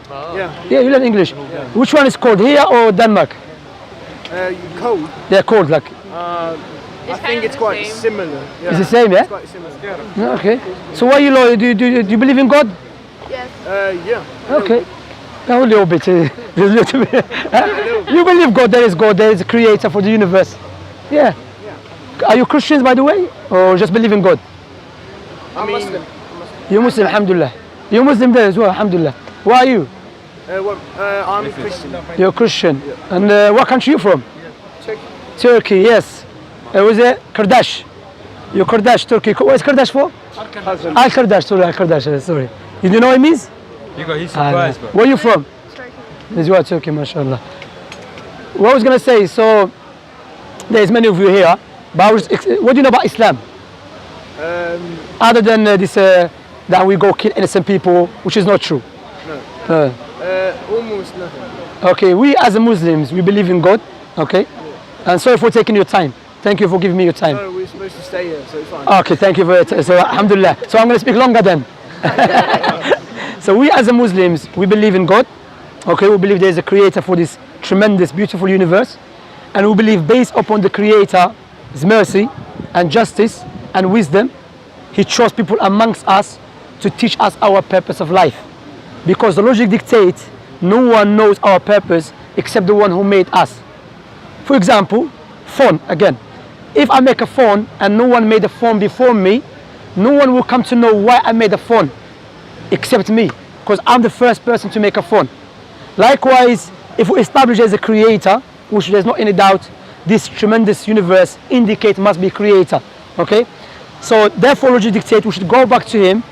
Yeah, you learn English. Which one is cold, here or Denmark? Cold. They're cold, like. I think it's quite similar. Yeah. It's the same, yeah? It's quite similar. Yeah, okay. So why you loyal? Do you believe in God? Yes. Yeah. Okay. A little bit. A little bit. You believe God, there is a creator for the universe. Yeah. Are you Christians, by the way? Or just believe in God? I'm Muslim. You're Muslim, alhamdulillah. You're Muslim there as well, alhamdulillah. Where are you? I'm Christian. You're Christian. And what country are you from? Turkey. Turkey, yes. Was it Kurdish? You're Kurdish, Turkey. What is Kurdish for? Al-Kurdish, sorry. You know what it means? He's surprised, bro. Where are you from? Turkey. This is Turkey, mashallah. What I was going to say, so there's many of you here, but what do you know about Islam? Other than this, that we go kill innocent people, which is not true. No. Almost nothing. Okay, we as Muslims, we believe in God, okay? And sorry for taking your time. Thank you for giving me your time. No, we're supposed to stay here, so it's fine. Okay, thank you for it. So, alhamdulillah. So I'm going to speak longer then. So we as Muslims, we believe in God. Okay, we believe there is a creator for this tremendous, beautiful universe. And we believe based upon the creator's mercy and justice and wisdom, he chose people amongst us to teach us our purpose of life. Because the logic dictates no one knows our purpose except the one who made us. For example, phone again. If I make a phone and no one made a phone before me, no one will come to know why I made a phone except me, because I'm the first person to make a phone. Likewise, if we establish as a creator, which there's not any doubt, this tremendous universe indicate must be creator. Okay? So therefore logic dictates we should go back to him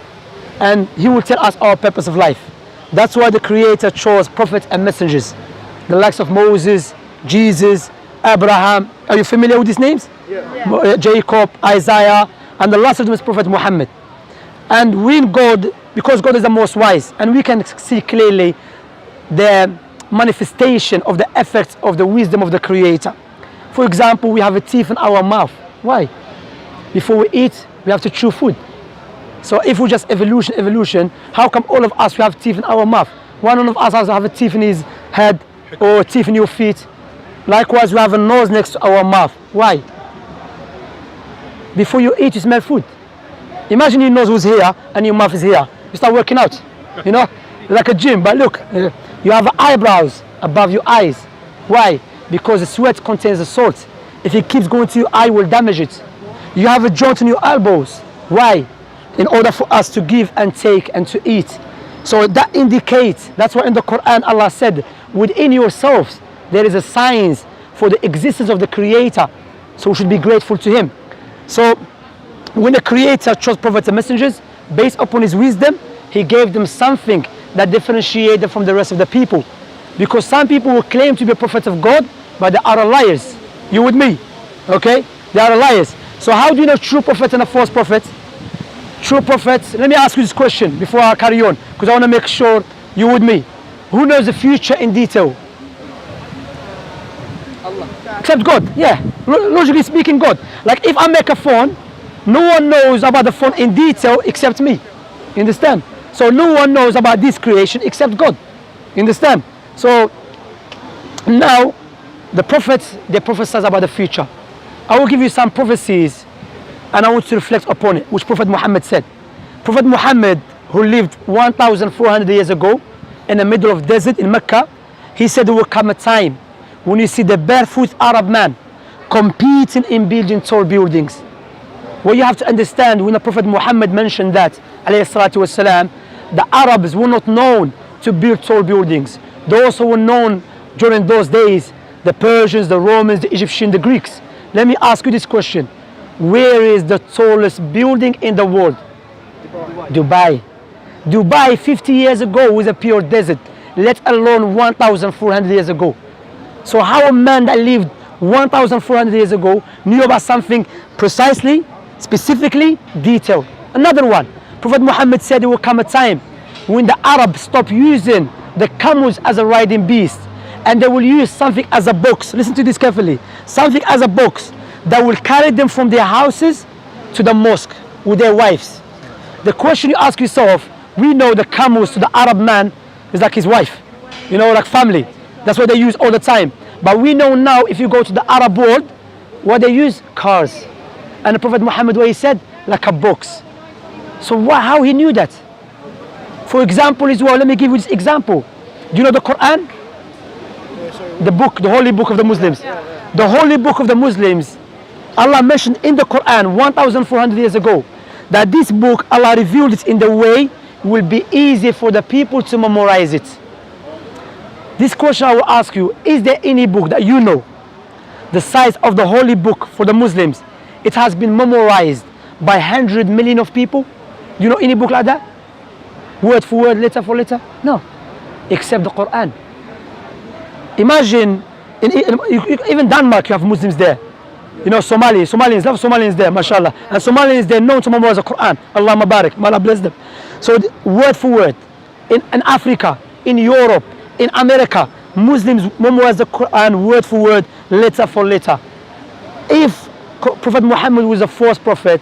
and he will tell us our purpose of life. That's why the creator chose prophets and messengers. The likes of Moses, Jesus, Abraham. Are you familiar with these names? Yeah. Jacob, Isaiah, and the last of them is Prophet Muhammad. And we in God, because God is the most wise, and we can see clearly the manifestation of the effects of the wisdom of the creator. For example, we have a teeth in our mouth. Why? Before we eat, we have to chew food. So if we just evolution, how come all of us we have teeth in our mouth? One of us has have a teeth in his head or teeth in your feet. Likewise, we have a nose next to our mouth. Why? Before you eat, you smell food. Imagine your nose was here and your mouth is here. You start working out, you know, like a gym. But look, you have eyebrows above your eyes. Why? Because the sweat contains the salt. If it keeps going to your eye, it will damage it. You have a joint in your elbows. Why? In order for us to give and take and to eat. So that indicates, that's why in the Quran Allah said, within yourselves there is a signs for the existence of the creator. So we should be grateful to him. So when the creator chose prophets and messengers, based upon his wisdom, he gave them something that differentiated them from the rest of the people. Because some people will claim to be a prophet of God, but they are liars. You with me? Okay? They are liars. So how do you know true prophet and a false prophet? True prophets, let me ask you this question before I carry on, because I want to make sure you with me. Who knows the future in detail? Allah. Except God, yeah. Logically speaking, God. Like if I make a phone, no one knows about the phone in detail except me. You understand? So no one knows about this creation except God. You understand? So now the prophets, they prophesy about the future. I will give you some prophecies and I want to reflect upon it, which Prophet Muhammad said. Prophet Muhammad, who lived 1,400 years ago in the middle of desert in Mecca, he said there will come a time when you see the barefoot Arab man competing in building tall buildings. What you have to understand, when the Prophet Muhammad mentioned that, alayhi salatu wasalam, the Arabs were not known to build tall buildings. Those who were known during those days, the Persians, the Romans, the Egyptians, the Greeks. Let me ask you this question. Where is the tallest building in the world? Dubai. Dubai 50 years ago was a pure desert, let alone 1,400 years ago. So how a man that lived 1,400 years ago knew about something precisely, specifically, detailed? Another one, Prophet Muhammad said there will come a time when the Arabs stop using the camels as a riding beast and they will use something as a box. Listen to this carefully. Something as a box that will carry them from their houses to the mosque with their wives. The question you ask yourself, we know the camels to the Arab man, It's like his wife, you know, like family. That's what they use all the time. But we know now, if you go to the Arab world, what they use? Cars. And the Prophet Muhammad, what he said? Like a box. So how he knew that? For example as well, let me give you this example. Do you know the Quran? The book, the holy book of the Muslims. The holy book of the Muslims, Allah mentioned in the Quran 1,400 years ago that this book, Allah revealed it in the way will be easy for the people to memorize it. This question I will ask you, is there any book that you know, the size of the holy book for the Muslims, it has been memorized by 100 million of people? Do you know any book like that? Word for word, letter for letter? No, except the Quran. Imagine, even Denmark, you have Muslims there. You know, Somalians love Somalians there, mashallah. And Somalians, they're known to memorize the Quran. Allah Mabarak, may Allah bless them. So word for word, in Africa, in Europe, in America, Muslims memorize the Quran word for word, letter for letter. If Prophet Muhammad was the first prophet,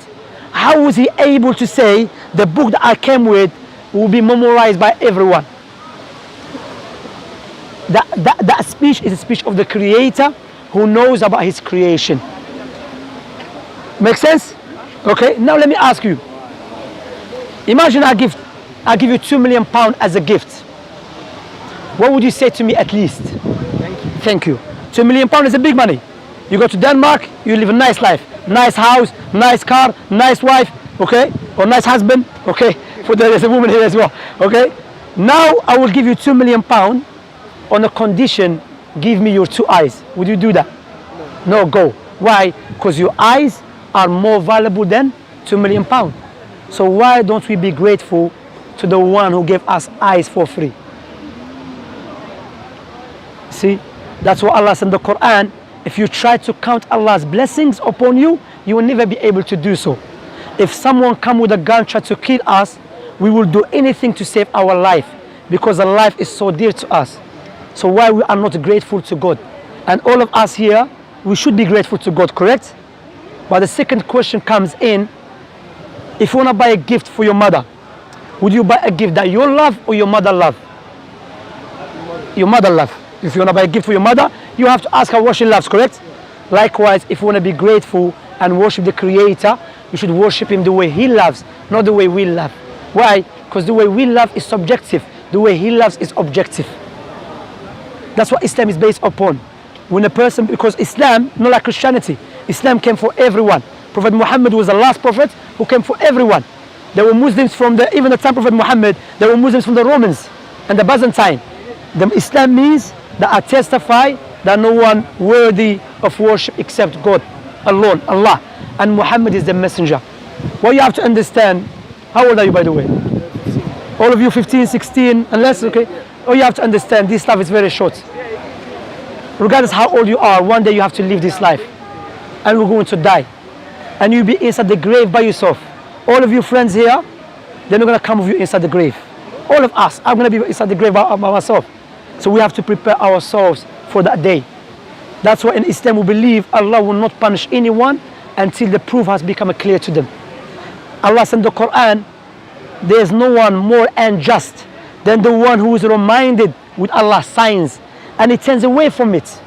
how was he able to say the book that I came with will be memorized by everyone? That speech is a speech of the Creator who knows about his creation. Make sense? Okay, now let me ask you. Imagine I give you £2 million as a gift. What would you say to me at least? Thank you. Thank you. £2 million is a big money. You go to Denmark, you live a nice life. Nice house, nice car, nice wife, okay? Or nice husband, okay? There's a woman here as well, okay? Now I will give you £2 million on a condition, give me your 2 eyes. Would you do that? No, go. Why? Because your eyes are more valuable than £2 million. So why don't we be grateful to the one who gave us eyes for free? See, that's what Allah said in the Quran. If you try to count Allah's blessings upon you, you will never be able to do so. If someone come with a gun try to kill us, we will do anything to save our life because our life is so dear to us. So why we are not grateful to God? And all of us here, we should be grateful to God, correct? But the second question comes in, if you want to buy a gift for your mother, would you buy a gift that you love or your mother love? Your mother love. If you want to buy a gift for your mother, you have to ask her what she loves, correct? Likewise, if you want to be grateful and worship the Creator, you should worship Him the way He loves, not the way we love. Why? Because the way we love is subjective. The way He loves is objective. That's what Islam is based upon. When a person, because Islam, not like Christianity, Islam came for everyone. Prophet Muhammad was the last prophet who came for everyone. There were Muslims from even the time of Prophet Muhammad, there were Muslims from the Romans and the Byzantine. Islam means that I testify that no one worthy of worship except God alone, Allah. And Muhammad is the messenger. What you have to understand, how old are you by the way? All of you 15, 16, unless, okay? Oh, you have to understand this life is very short. Regardless how old you are, one day you have to live this life. And we're going to die. And you'll be inside the grave by yourself. All of you friends here, they're not going to come with you inside the grave. All of us, I'm going to be inside the grave by myself. So we have to prepare ourselves for that day. That's why in Islam we believe Allah will not punish anyone until the proof has become clear to them. Allah said in the Quran, there is no one more unjust than the one who is reminded with Allah's signs and he turns away from it.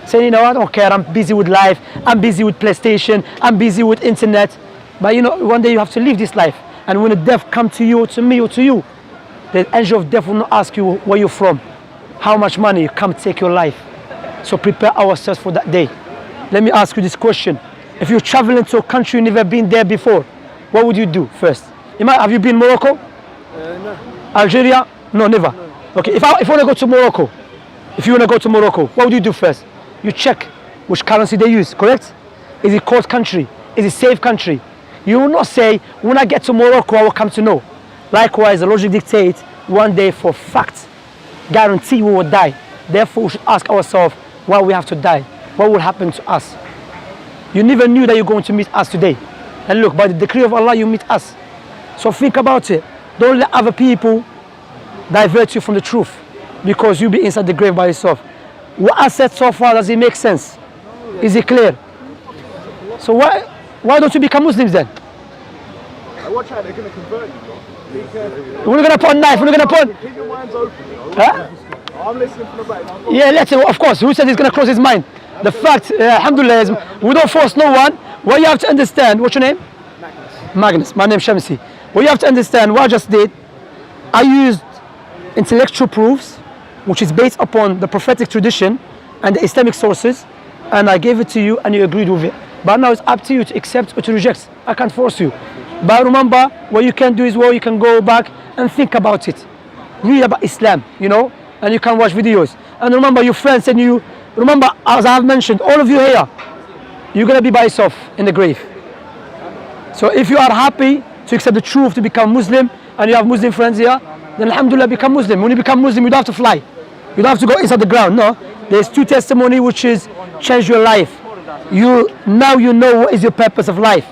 Saying, you know, I don't care, I'm busy with life, I'm busy with PlayStation, I'm busy with internet. But you know, one day you have to leave this life. And when the death comes to you, or to me, or to you, the angel of death will not ask you where you're from, how much money, come take your life. So prepare ourselves for that day. Let me ask you this question. If you're traveling to a country you've never been there before, what would you do first? Have you been Morocco? No. Algeria? No, never. No. Okay, if you want to go to Morocco, what would you do first? You check which currency they use, correct? Is it cold country? Is it safe country? You will not say, when I get to Morocco, I will come to know. Likewise, the logic dictates one day for fact, guarantee we will die. Therefore, we should ask ourselves why we have to die. What will happen to us? You never knew that you're going to meet us today. And look, by the decree of Allah, you meet us. So think about it. Don't let other people divert you from the truth because you'll be inside the grave by yourself. What I said so far, does it make sense? Is it clear? So why don't you become Muslims then? Watch out, they're going to convert you, bro. We're not gonna put a knife. We're not gonna put. Keep your minds open. Huh? I'm listening from the back. Yeah, let's say, of course. Who said he's gonna close his mind? The fact, alhamdulillah, is we don't force no one. What you have to understand. What's your name? Magnus. My name's Shamsi. What you have to understand. What I just did. I used intellectual proofs, which is based upon the prophetic tradition and the Islamic sources, and I gave it to you, and you agreed with it. But now it's up to you to accept or to reject. I can't force you. But remember, what you can do is, well, you can go back and think about it. Read about Islam, you know, and you can watch videos. And remember, your friends and you, remember, as I have mentioned, all of you here, you're going to be by yourself in the grave. So if you are happy to accept the truth, to become Muslim, and you have Muslim friends here, then alhamdulillah, become Muslim. When you become Muslim, you don't have to fly. You don't have to go inside the ground, no. There's two testimony which is change your life. Now you know what is your purpose of life.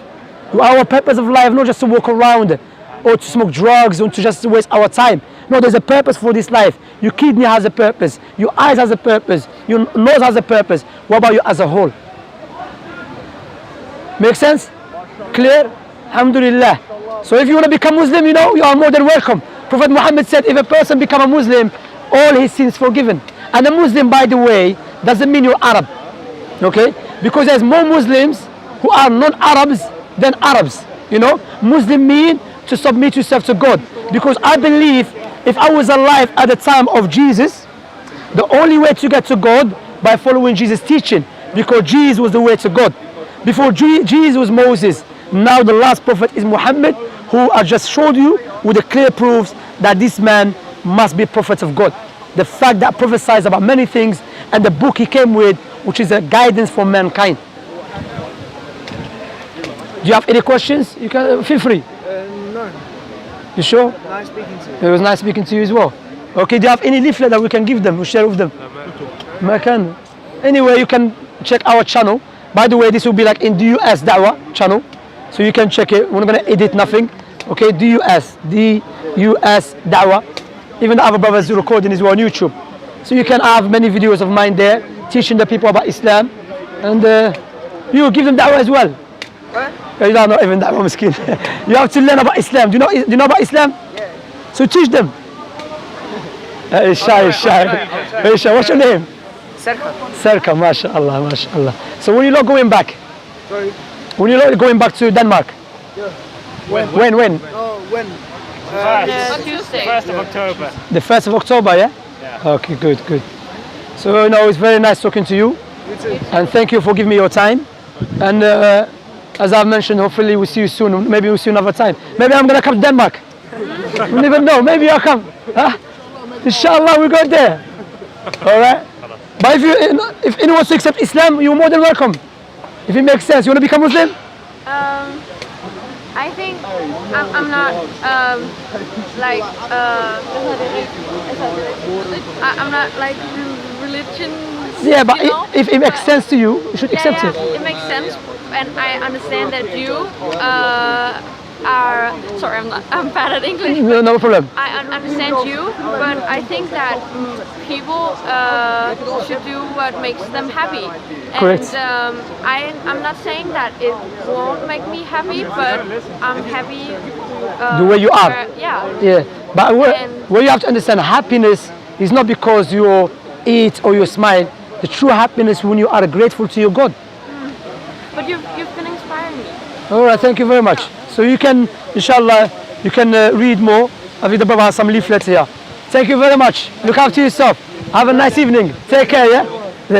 Our purpose of life, not just to walk around or to smoke drugs or to just waste our time. No, there's a purpose for this life. Your kidney has a purpose. Your eyes has a purpose. Your nose has a purpose. What about you as a whole? Make sense? Clear? Alhamdulillah. So if you want to become Muslim, you know, you are more than welcome. Prophet Muhammad said, if a person become a Muslim, all his sins forgiven. And a Muslim, by the way, doesn't mean you're Arab. Okay? Because there's more Muslims who are non-Arabs than Arabs. You know? Muslim mean to submit yourself to God. Because I believe if I was alive at the time of Jesus, the only way to get to God by following Jesus' teaching. Because Jesus was the way to God. Before Jesus was Moses. Now the last prophet is Muhammad, who I just showed you with the clear proofs that this man must be prophet of God. The fact that prophesies about many things, and the book he came with, which is a guidance for mankind. Do you have any questions? You can feel free. No. You sure? Nice speaking to you. It was nice speaking to you as well. Okay, do you have any leaflet that we can give them, we share with them? Makan. Anyway, you can check our channel. By the way, this will be like in DUS Dawah channel. So you can check it. We're not going to edit nothing. Okay, DUS Dawah. Even the other brothers recording as well on YouTube. So you can have many videos of mine there, teaching the people about Islam. And you give them da'wah as well. What? You don't know even da'wah, miskin. You have to learn about Islam. Do you know about Islam? Yeah. So teach them. Shy. What's your name? Serka, mashallah, mashallah. So when you're not going back? Sorry. When you're not going back to Denmark? Yeah. When? Oh, when? Tuesday. 1st of October. The 1st of October, yeah? Okay, good. So, it's very nice talking to you. You too. And thank you for giving me your time. And as I've mentioned, hopefully we'll see you soon. Maybe we'll see you another time. Maybe I'm going to come to Denmark. We never know. Maybe I'll come. Huh? Inshallah, we go there. All right? But if anyone wants to accept Islam, you're more than welcome. If it makes sense. You want to become Muslim? I think I'm not like I'm not like religion. Yeah, but you know? if it makes sense to you, you should accept it. It makes sense, and I understand that you are. Sorry, I'm bad at English. No problem. I understand you, but I think that people should do what makes them happy. Correct. And I'm not saying that it won't make me happy, but I'm happy. The way you are. Yeah. But what you have to understand, happiness is not because you eat or you smile. The true happiness when you are grateful to your God. But you've been inspiring me. All right, thank you very much. So you can, inshallah, you can read more. I think the Baba has some leaflets here. Thank you very much. Look after yourself. Have a nice evening. Take care, yeah?